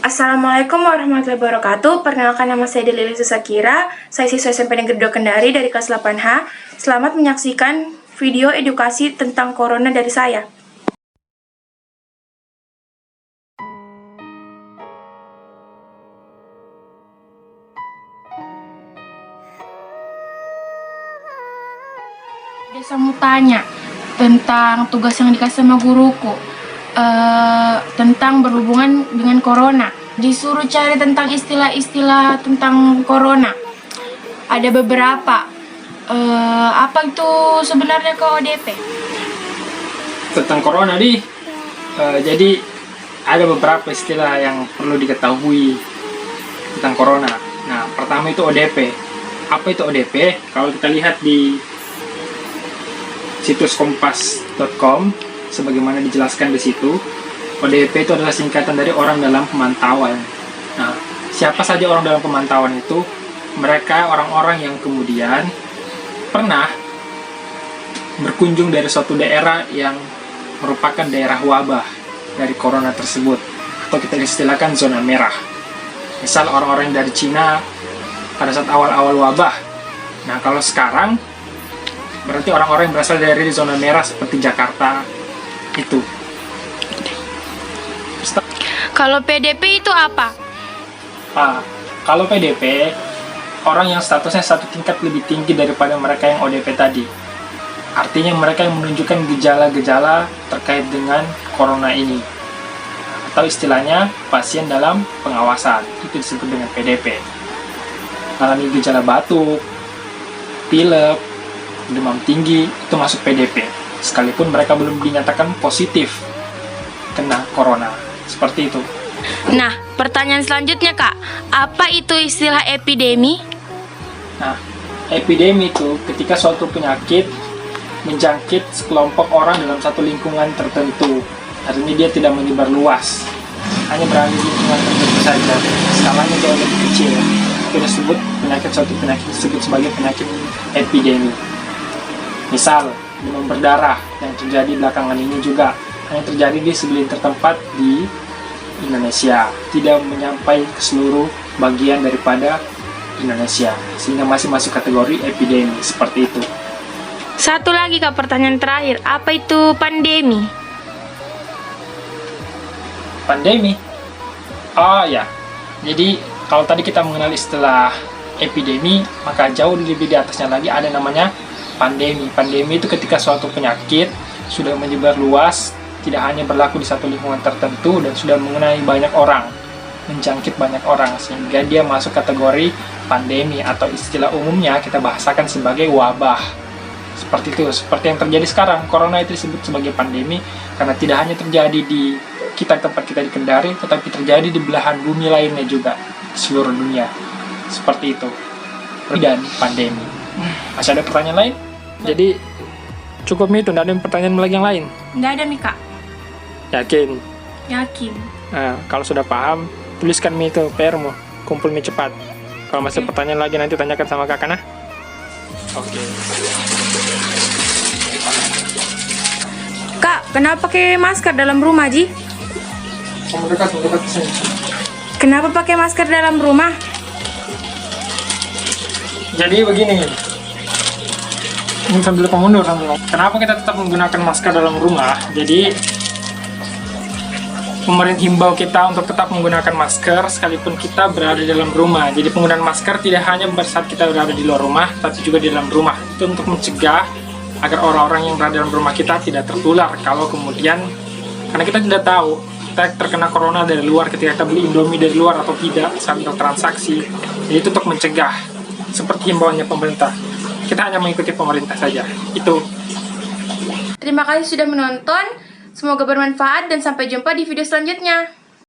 Assalamualaikum warahmatullahi wabarakatuh. Perkenalkan, nama saya Delili Susakira. Saya siswa SMP Negeri 2 Kendari dari kelas 8H. Selamat menyaksikan video edukasi tentang corona dari saya. Saya mau tanya tentang tugas yang dikasih sama guruku. Tentang berhubungan dengan corona. Disuruh cari tentang istilah-istilah tentang corona. Ada beberapa. Apa itu sebenarnya ODP? Tentang corona jadi ada beberapa istilah yang perlu diketahui tentang corona. Nah, pertama itu ODP. Apa itu ODP? Kalau kita lihat di situs kompas.com, sebagaimana dijelaskan di situ, ODP itu adalah singkatan dari orang dalam pemantauan. Nah, siapa saja orang dalam pemantauan itu? Mereka orang-orang yang kemudian pernah berkunjung dari suatu daerah yang merupakan daerah wabah dari corona tersebut, atau kita istilahkan zona merah. Misal orang-orang dari Cina pada saat awal-awal wabah. Nah, kalau sekarang berarti orang-orang yang berasal dari zona merah seperti Jakarta itu. Kalau PDP itu apa? Kalau PDP, orang yang statusnya satu tingkat lebih tinggi daripada mereka yang ODP tadi. Artinya mereka yang menunjukkan gejala-gejala terkait dengan corona ini. Atau istilahnya pasien dalam pengawasan. Itu disebut dengan PDP. Mengalami gejala batuk, pilek, demam tinggi, itu masuk PDP. Sekalipun mereka belum dinyatakan positif kena corona. Seperti itu. Nah, pertanyaan selanjutnya, Kak. Apa itu istilah epidemi? Nah, epidemi itu ketika suatu penyakit menjangkit sekelompok orang dalam satu lingkungan tertentu. Artinya dia tidak menyebar luas, hanya berada di lingkungan tertentu saja. Skalanya jauh lebih kecil. Itu disebut suatu penyakit disebut sebagai penyakit epidemi. Misal, demam berdarah yang terjadi belakangan ini juga hanya terjadi di segelintir tempat di Indonesia, tidak menyampai ke seluruh bagian daripada Indonesia, sehingga masih masuk kategori epidemi seperti itu. Satu lagi, Kak, pertanyaan terakhir. Apa itu pandemi? Pandemi? Oh ya, jadi kalau tadi kita mengenal istilah epidemi, maka jauh lebih di atasnya lagi ada namanya pandemi. Pandemi itu ketika suatu penyakit sudah menyebar luas, tidak hanya berlaku di satu lingkungan tertentu, dan sudah mengenai banyak orang, menjangkit banyak orang, sehingga dia masuk kategori pandemi, atau istilah umumnya kita bahasakan sebagai wabah. Seperti itu, seperti yang terjadi sekarang. Corona itu disebut sebagai pandemi karena tidak hanya terjadi di tempat kita di Kendari, tetapi terjadi di belahan bumi lainnya juga, di seluruh dunia. Seperti itu. Dan pandemi. Masih ada pertanyaan lain? Jadi cukup itu, tidak ada pertanyaan lagi yang lain? Nggak ada, Mika. Yakin? Yakin. Nah, kalau sudah paham, tuliskan itu PR-mu, kumpul cepat. Kalau masih pertanyaan lagi nanti tanyakan sama kakak, nah. Oke. Kak, kenapa pakai masker dalam rumah, Ji? Mendekat sini. Kenapa pakai masker dalam rumah? Jadi begini. Ini sambil mundur. Kenapa kita tetap menggunakan masker dalam rumah? Jadi pemerintah himbau kita untuk tetap menggunakan masker sekalipun kita berada di dalam rumah. Jadi penggunaan masker tidak hanya pada saat kita berada di luar rumah, tapi juga di dalam rumah. Itu untuk mencegah agar orang-orang yang berada dalam rumah kita tidak tertular. Kalau kemudian, karena kita tidak tahu kita terkena corona dari luar ketika kita beli Indomie dari luar atau tidak saat bertransaksi. Jadi itu untuk mencegah, seperti himbauannya pemerintah. Kita hanya mengikuti pemerintah saja. Itu. Terima kasih sudah menonton. Semoga bermanfaat dan sampai jumpa di video selanjutnya.